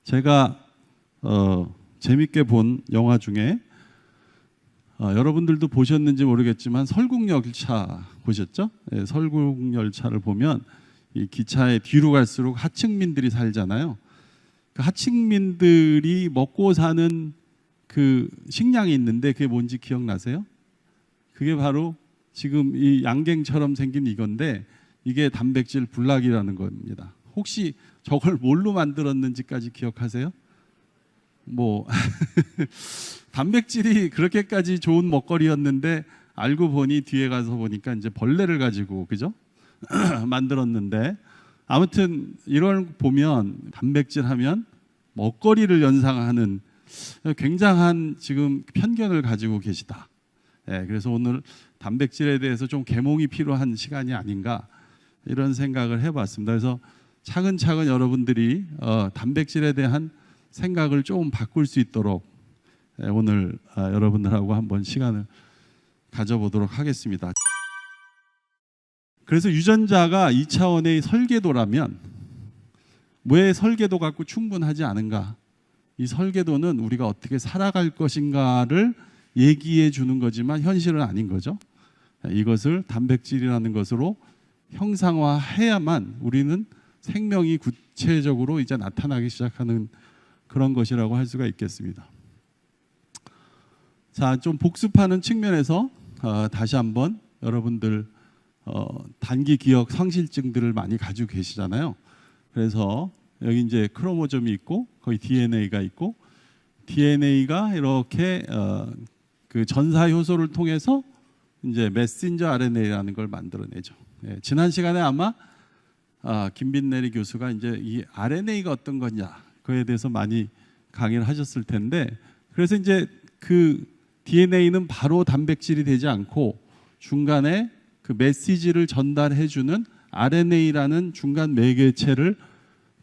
제가 재밌게 본 영화 중에 여러분들도 보셨는지 모르겠지만 설국열차 보셨죠? 네, 설국열차를 보면 이 기차의 뒤로 갈수록 하층민들이 살잖아요. 그 하층민들이 먹고 사는 그 식량이 있는데 그게 뭔지 기억나세요? 그게 바로 지금 이 양갱처럼 생긴 이건데 이게 단백질 불락이라는 겁니다. 혹시 저걸 뭘로 만들었는지까지 기억하세요? 뭐 단백질이 그렇게까지 좋은 먹거리였는데 알고 보니 뒤에 가서 보니까 이제 벌레를 가지고 그죠? 만들었는데 아무튼 이걸 보면 단백질 하면 먹거리를 연상하는 굉장한 지금 편견을 가지고 계시다. 네, 그래서 오늘 단백질에 대해서 좀 계몽이 필요한 시간이 아닌가 이런 생각을 해봤습니다. 그래서 차근차근 여러분들이 단백질에 대한 생각을 좀 바꿀 수 있도록 오늘 여러분들하고 한번 시간을 가져보도록 하겠습니다. 그래서 유전자가 2차원의 설계도라면 왜 설계도 갖고 충분하지 않은가? 이 설계도는 우리가 어떻게 살아갈 것인가를 얘기해 주는 거지만 현실은 아닌 거죠. 이것을 단백질이라는 것으로 형상화해야만 우리는 생명이 구체적으로 이제 나타나기 시작하는 그런 것이라고 할 수가 있겠습니다. 자, 좀 복습하는 측면에서 다시 한번 여러분들 단기 기억 상실증들을 많이 가지고 계시잖아요. 그래서 여기 이제 크로모점이 있고 거기 DNA가 있고 DNA가 이렇게 그 전사 효소를 통해서 이제 메신저 RNA라는 걸 만들어내죠. 예, 지난 시간에 아마 김빈내리 교수가 이제 이 RNA가 어떤 거냐 그에 대해서 많이 강의를 하셨을 텐데 그래서 이제 그 DNA는 바로 단백질이 되지 않고 중간에 그 메시지를 전달해주는 RNA라는 중간 매개체를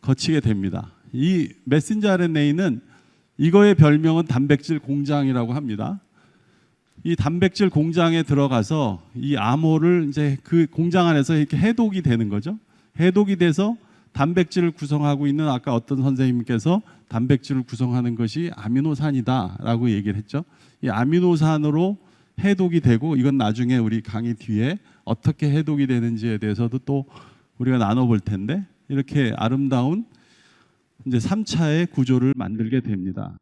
거치게 됩니다. 이 메신저 RNA는 이거의 별명은 단백질 공장이라고 합니다. 이 단백질 공장에 들어가서 이 암호를 이제 그 공장 안에서 이렇게 해독이 되는 거죠. 해독이 돼서 단백질을 구성하고 있는 아까 어떤 선생님께서 단백질을 구성하는 것이 아미노산이다라고 얘기를 했죠. 이 아미노산으로 해독이 되고 이건 나중에 우리 강의 뒤에 어떻게 해독이 되는지에 대해서도 또 우리가 나눠볼 텐데 이렇게 아름다운 이제 3차의 구조를 만들게 됩니다.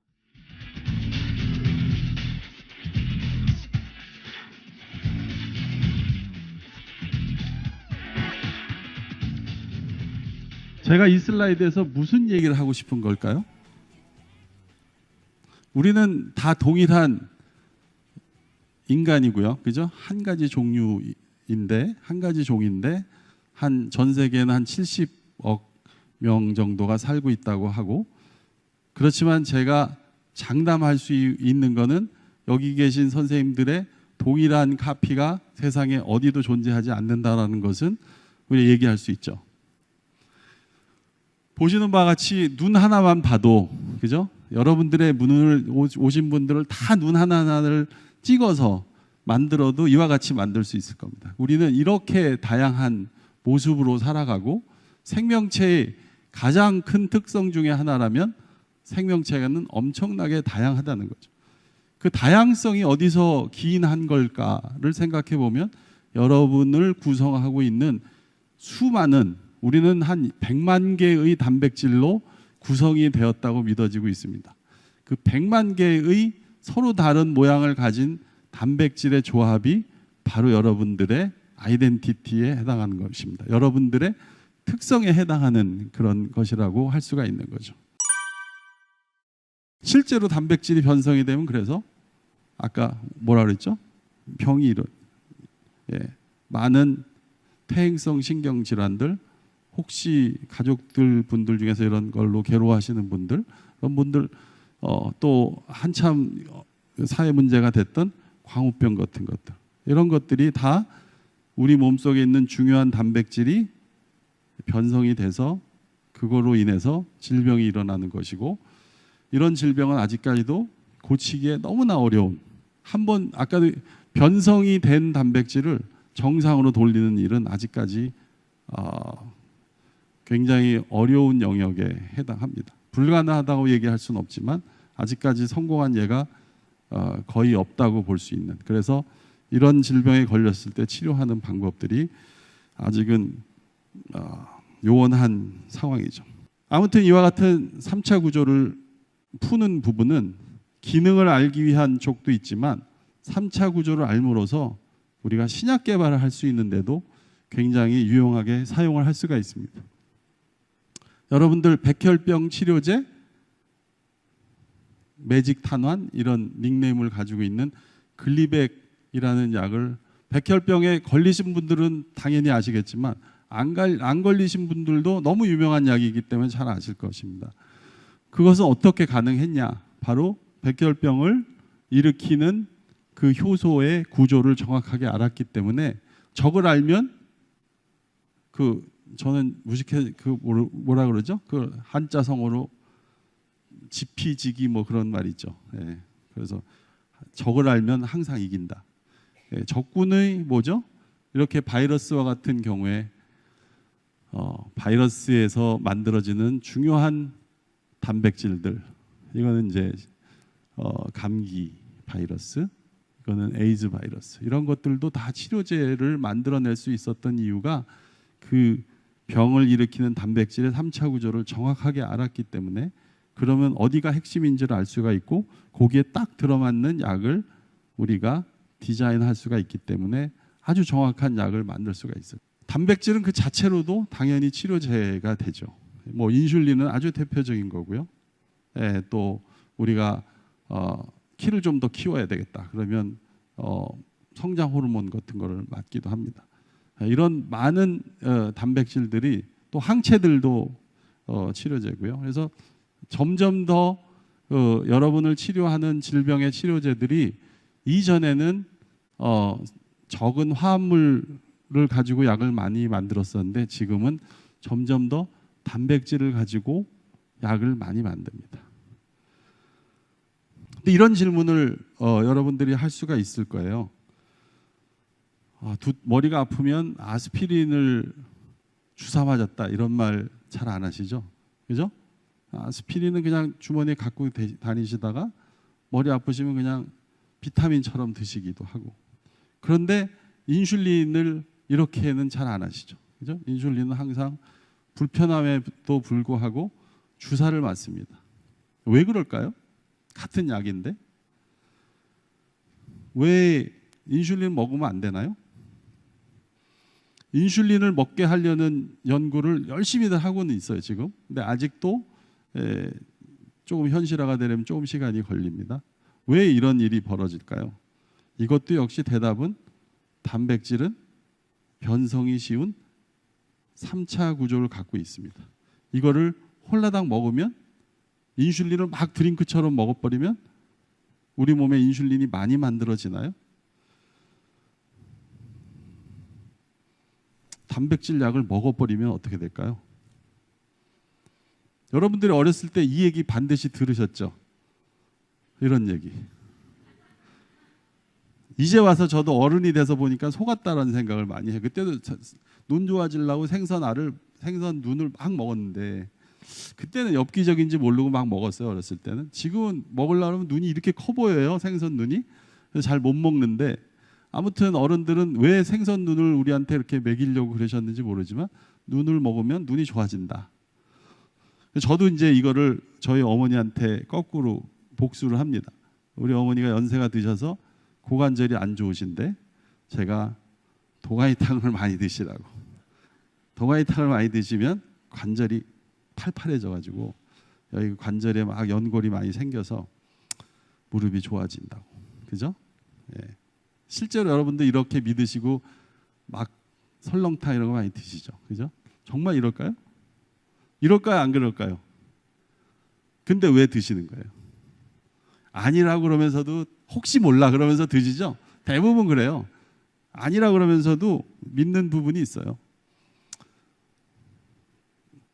제가 이 슬라이드에서 무슨 얘기를 하고 싶은 걸까요? 우리는 다 동일한 인간이고요. 그죠? 한 가지 종류인데, 한 가지 종인데, 전 세계에는 한 70억 명 정도가 살고 있다고 하고, 그렇지만 제가 장담할 수 있는 거는 여기 계신 선생님들의 동일한 카피가 세상에 어디도 존재하지 않는다라는 것은 우리가 얘기할 수 있죠. 보시는 바와 같이 눈 하나만 봐도 그죠? 여러분들의 문을 오신 분들을 다 눈 하나하나를 찍어서 만들어도 이와 같이 만들 수 있을 겁니다. 우리는 이렇게 다양한 모습으로 살아가고 생명체의 가장 큰 특성 중에 하나라면 생명체는 엄청나게 다양하다는 거죠. 그 다양성이 어디서 기인한 걸까를 생각해 보면 여러분을 구성하고 있는 수많은 우리는 한 100만 개의 단백질로 구성이 되었다고 믿어지고 있습니다. 그 100만 개의 서로 다른 모양을 가진 단백질의 조합이 바로 여러분들의 아이덴티티에 해당하는 것입니다. 여러분들의 특성에 해당하는 그런 것이라고 할 수가 있는 거죠. 실제로 단백질이 변성이 되면 그래서 아까 뭐라 그랬죠? 병이 일어나요. 많은 퇴행성 신경질환들 혹시 가족들 분들 중에서 이런 걸로 괴로워하시는 분들 그런 분들 또 한참 사회 문제가 됐던 광우병 같은 것들 이런 것들이 다 우리 몸속에 있는 중요한 단백질이 변성이 돼서 그거로 인해서 질병이 일어나는 것이고 이런 질병은 아직까지도 고치기에 너무나 어려운 한번 아까도 변성이 된 단백질을 정상으로 돌리는 일은 아직까지 굉장히 어려운 영역에 해당합니다. 불가능하다고 얘기할 수는 없지만 아직까지 성공한 예가 거의 없다고 볼 수 있는, 그래서 이런 질병에 걸렸을 때 치료하는 방법들이 아직은 요원한 상황이죠. 아무튼 이와 같은 3차 구조를 푸는 부분은 기능을 알기 위한 쪽도 있지만 3차 구조를 알므로써 우리가 신약 개발을 할 수 있는데도 굉장히 유용하게 사용을 할 수가 있습니다. 여러분들 백혈병 치료제, 매직 탄환 이런 닉네임을 가지고 있는 글리백이라는 약을 백혈병에 걸리신 분들은 당연히 아시겠지만 안 걸리신 분들도 너무 유명한 약이기 때문에 잘 아실 것입니다. 그것은 어떻게 가능했냐? 바로 백혈병을 일으키는 그 효소의 구조를 정확하게 알았기 때문에 저걸 알면 저는 무식해 뭐라 그러죠? 그 한자성어로 지피지기 뭐 그런 말 있죠. 예. 그래서 적을 알면 항상 이긴다. 예. 적군의 뭐죠? 이렇게 바이러스와 같은 경우에 바이러스에서 만들어지는 중요한 단백질들, 이거는 이제 감기 바이러스, 이거는 에이즈 바이러스, 이런 것들도 다 치료제를 만들어낼 수 있었던 이유가 그 병을 일으키는 단백질의 3차 구조를 정확하게 알았기 때문에, 그러면 어디가 핵심인지를 알 수가 있고 거기에 딱 들어맞는 약을 우리가 디자인할 수가 있기 때문에 아주 정확한 약을 만들 수가 있어요. 단백질은 그 자체로도 당연히 치료제가 되죠. 뭐 인슐린은 아주 대표적인 거고요. 예, 또 우리가 키를 좀 더 키워야 되겠다. 그러면 성장 호르몬 같은 거를 맞기도 합니다. 이런 많은 단백질들이, 또 항체들도 치료제고요. 그래서 점점 더 여러분을 치료하는 질병의 치료제들이 이전에는 적은 화합물을 가지고 약을 많이 만들었었는데 지금은 점점 더 단백질을 가지고 약을 많이 만듭니다. 근데 이런 질문을 여러분들이 할 수가 있을 거예요. 머리가 아프면 아스피린을 주사 맞았다, 이런 말 잘 안 하시죠? 그죠? 아스피린은 그냥 주머니에 갖고 다니시다가 머리 아프시면 그냥 비타민처럼 드시기도 하고. 그런데 인슐린을 이렇게는 잘 안 하시죠. 그죠? 인슐린은 항상 불편함에도 불구하고 주사를 맞습니다. 왜 그럴까요? 같은 약인데. 왜 인슐린 먹으면 안 되나요? 인슐린을 먹게 하려는 연구를 열심히들 하고는 있어요, 지금. 근데 아직도 조금 현실화가 되려면 조금 시간이 걸립니다. 왜 이런 일이 벌어질까요? 이것도 역시 대답은 단백질은 변성이 쉬운 3차 구조를 갖고 있습니다. 이거를 홀라당 먹으면, 인슐린을 막 드링크처럼 먹어버리면 우리 몸에 인슐린이 많이 만들어지나요? 단백질 약을 먹어버리면 어떻게 될까요? 여러분들이 어렸을 때 이 얘기 반드시 들으셨죠? 이런 얘기. 이제 와서 저도 어른이 돼서 보니까 속았다라는 생각을 많이 해요. 그때도 눈 좋아지려고 생선 눈을 막 먹었는데, 그때는 엽기적인지 모르고 막 먹었어요, 어렸을 때는. 지금은 먹으려면 눈이 이렇게 커 보여요, 생선 눈이. 그래서 잘 못 먹는데, 아무튼 어른들은 왜 생선 눈을 우리한테 이렇게 먹이려고 그러셨는지 모르지만 눈을 먹으면 눈이 좋아진다. 저도 이제 이거를 저희 어머니한테 거꾸로 복수를 합니다. 우리 어머니가 연세가 드셔서 고관절이 안 좋으신데 제가 도가니탕을 많이 드시라고. 도가니탕을 많이 드시면 관절이 팔팔해져 가지고 여기 관절에 막 연골이 많이 생겨서 무릎이 좋아진다고. 그죠? 예. 실제로 여러분들 이렇게 믿으시고 막 설렁탕 이런 거 많이 드시죠. 그죠? 정말 이럴까요? 이럴까요? 안 그럴까요? 근데 왜 드시는 거예요? 아니라고 그러면서도 혹시 몰라 그러면서 드시죠? 대부분 그래요. 아니라 그러면서도 믿는 부분이 있어요.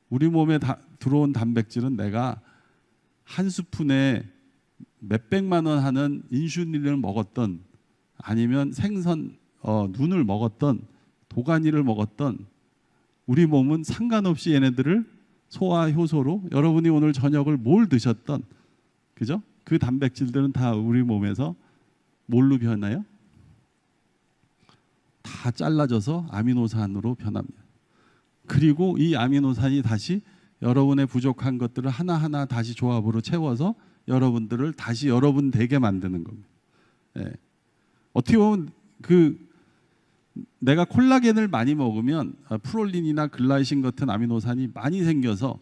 우리 몸에 들어온 단백질은 내가 한 스푼에 몇백만 원 하는 인슐린을 먹었던, 아니면 생선 눈을 먹었던, 도가니를 먹었던, 우리 몸은 상관없이 얘네들을 소화 효소로 여러분이 오늘 저녁을 뭘 드셨던, 그죠? 그 단백질들은 다 우리 몸에서 뭘로 변해요? 다 잘라져서 아미노산으로 변합니다. 그리고 이 아미노산이 다시 여러분의 부족한 것들을 하나하나 다시 조합으로 채워서 여러분들을 다시 여러분 되게 만드는 겁니다. 예. 어떻게 보면 내가 콜라겐을 많이 먹으면 프롤린이나 글라이신 같은 아미노산이 많이 생겨서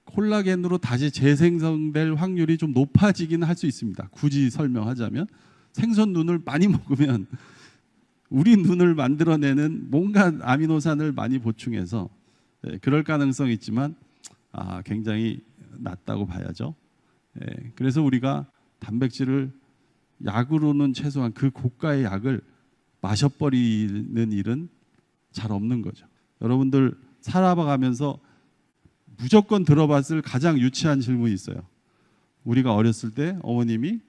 콜라겐으로 다시 재생성될 확률이 좀 높아지긴 할 수 있습니다. 굳이 설명하자면 생선 눈을 많이 먹으면 우리 눈을 만들어내는 뭔가 아미노산을 많이 보충해서 그럴 가능성이 있지만 굉장히 낮다고 봐야죠. 그래서 우리가 단백질을 약으로는 최소한 그 고가의 약을 마셔버리는 일은 잘 없는 거죠. 여러분들 살아가면서 무조건 들어봤을 가장 유치한 질문이 있어요. 우리가 어렸을 때 어머님이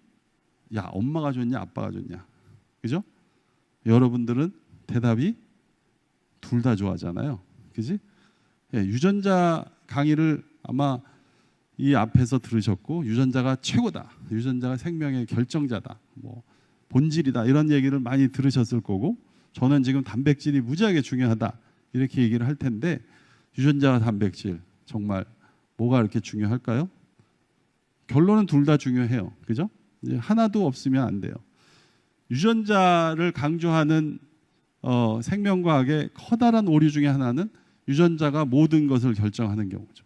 야, 엄마가 좋냐 아빠가 좋냐, 그죠? 여러분들은 대답이 둘 다 좋아하잖아요, 그지? 유전자 강의를 아마 이 앞에서 들으셨고, 유전자가 최고다, 유전자가 생명의 결정자다, 뭐 본질이다, 이런 얘기를 많이 들으셨을 거고, 저는 지금 단백질이 무지하게 중요하다 이렇게 얘기를 할 텐데, 유전자와 단백질 정말 뭐가 이렇게 중요할까요? 결론은 둘 다 중요해요, 그죠? 하나도 없으면 안 돼요. 유전자를 강조하는 생명과학의 커다란 오류 중에 하나는 유전자가 모든 것을 결정하는 경우죠.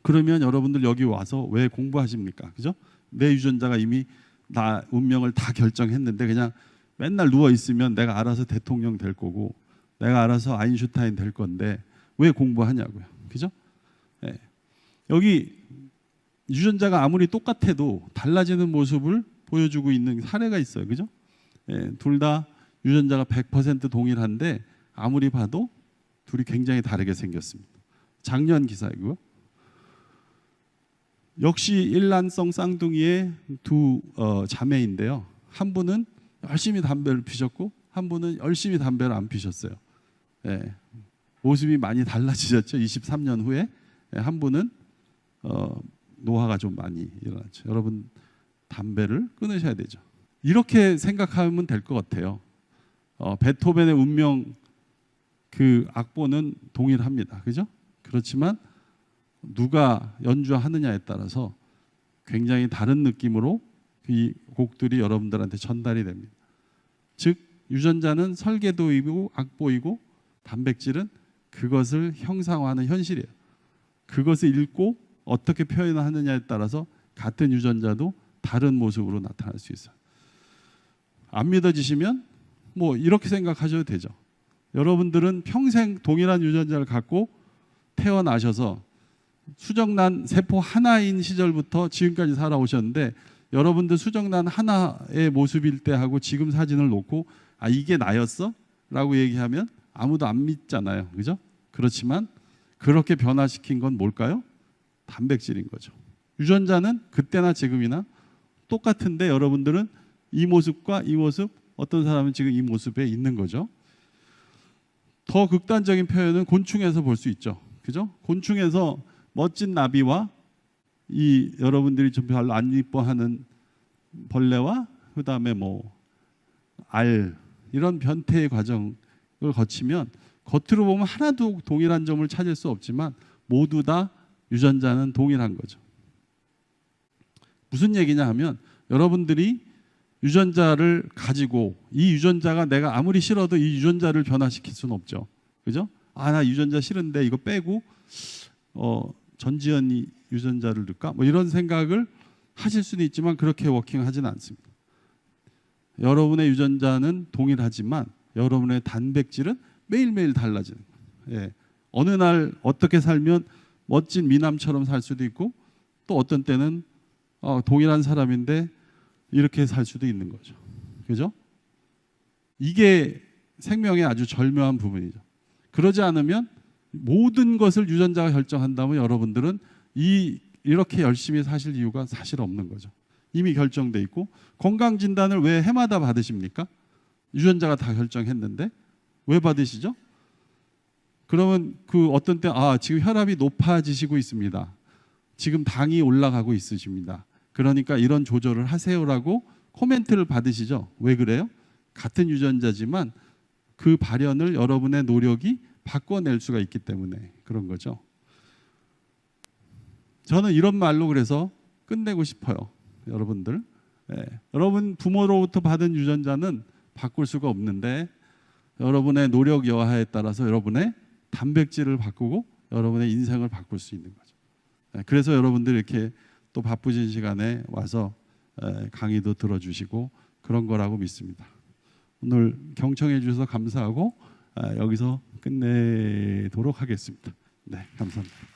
그러면 여러분들 여기 와서 왜 공부하십니까? 그죠? 내 유전자가 이미 나 운명을 다 결정했는데 그냥 맨날 누워 있으면 내가 알아서 대통령 될 거고 내가 알아서 아인슈타인 될 건데 왜 공부하냐고요. 그죠? 네. 여기 유전자가 아무리 똑같아도 달라지는 모습을 보여주고 있는 사례가 있어요. 그죠? 네. 둘 다 유전자가 100% 동일한데 아무리 봐도 둘이 굉장히 다르게 생겼습니다. 작년 기사이고요. 역시 일란성 쌍둥이의 두 자매인데요. 한 분은 열심히 담배를 피셨고 한 분은 열심히 담배를 안 피셨어요. 네. 모습이 많이 달라지셨죠. 23년 후에. 네. 한 분은 노화가 좀 많이 일어났죠. 여러분 담배를 끊으셔야 되죠. 이렇게 생각하면 될 것 같아요. 베토벤의 운명 그 악보는 동일합니다. 그죠? 그렇지만 누가 연주하느냐에 따라서 굉장히 다른 느낌으로 이 곡들이 여러분들한테 전달이 됩니다. 즉 유전자는 설계도이고 악보이고 단백질은 그것을 형상화하는 현실이에요. 그것을 읽고 어떻게 표현하느냐에 따라서 같은 유전자도 다른 모습으로 나타날 수 있어요. 안 믿어지시면 뭐 이렇게 생각하셔도 되죠. 여러분들은 평생 동일한 유전자를 갖고 태어나셔서 수정란 세포 하나인 시절부터 지금까지 살아오셨는데 여러분들 수정란 하나의 모습일 때 하고 지금 사진을 놓고 이게 나였어? 라고 얘기하면 아무도 안 믿잖아요. 그죠? 그렇지만 그렇게 변화시킨 건 뭘까요? 단백질인 거죠. 유전자는 그때나 지금이나 똑같은데 여러분들은 이 모습과 이 모습, 어떤 사람은 지금 이 모습에 있는 거죠. 더 극단적인 표현은 곤충에서 볼 수 있죠. 그죠? 곤충에서 멋진 나비와 이 여러분들이 좀 별로 안 이뻐하는 벌레와 그다음에 뭐 알 이런 변태의 과정을 거치면 겉으로 보면 하나도 동일한 점을 찾을 수 없지만 모두 다 유전자는 동일한 거죠. 무슨 얘기냐 하면 여러분들이 유전자를 가지고 이 유전자가 내가 아무리 싫어도 이 유전자를 변화시킬 수는 없죠. 그죠? 나 유전자 싫은데 이거 빼고 전지현이 유전자를 넣을까? 뭐 이런 생각을 하실 수는 있지만 그렇게 워킹하지는 않습니다. 여러분의 유전자는 동일하지만 여러분의 단백질은 매일매일 달라지는 거예요. 예. 어느 날 어떻게 살면 멋진 미남처럼 살 수도 있고 또 어떤 때는 동일한 사람인데 이렇게 살 수도 있는 거죠. 그죠? 이게 생명의 아주 절묘한 부분이죠. 그러지 않으면 모든 것을 유전자가 결정한다면 여러분들은 이렇게 열심히 사실 이유가 사실 없는 거죠. 이미 결정돼 있고 건강진단을 왜 해마다 받으십니까? 유전자가 다 결정했는데 왜 받으시죠? 그러면 그 어떤 때 지금 혈압이 높아지시고 있습니다. 지금 당이 올라가고 있으십니다. 그러니까 이런 조절을 하세요라고 코멘트를 받으시죠. 왜 그래요? 같은 유전자지만 그 발현을 여러분의 노력이 바꿔낼 수가 있기 때문에 그런 거죠. 저는 이런 말로 그래서 끝내고 싶어요. 여러분들. 여러분 부모로부터 받은 유전자는 바꿀 수가 없는데 여러분의 노력 여하에 따라서 여러분의 단백질을 바꾸고 여러분의 인생을 바꿀 수 있는 거죠. 그래서 여러분들 이렇게 또 바쁘신 시간에 와서 강의도 들어주시고 그런 거라고 믿습니다. 오늘 경청해 주셔서 감사하고 여기서 끝내도록 하겠습니다. 네, 감사합니다.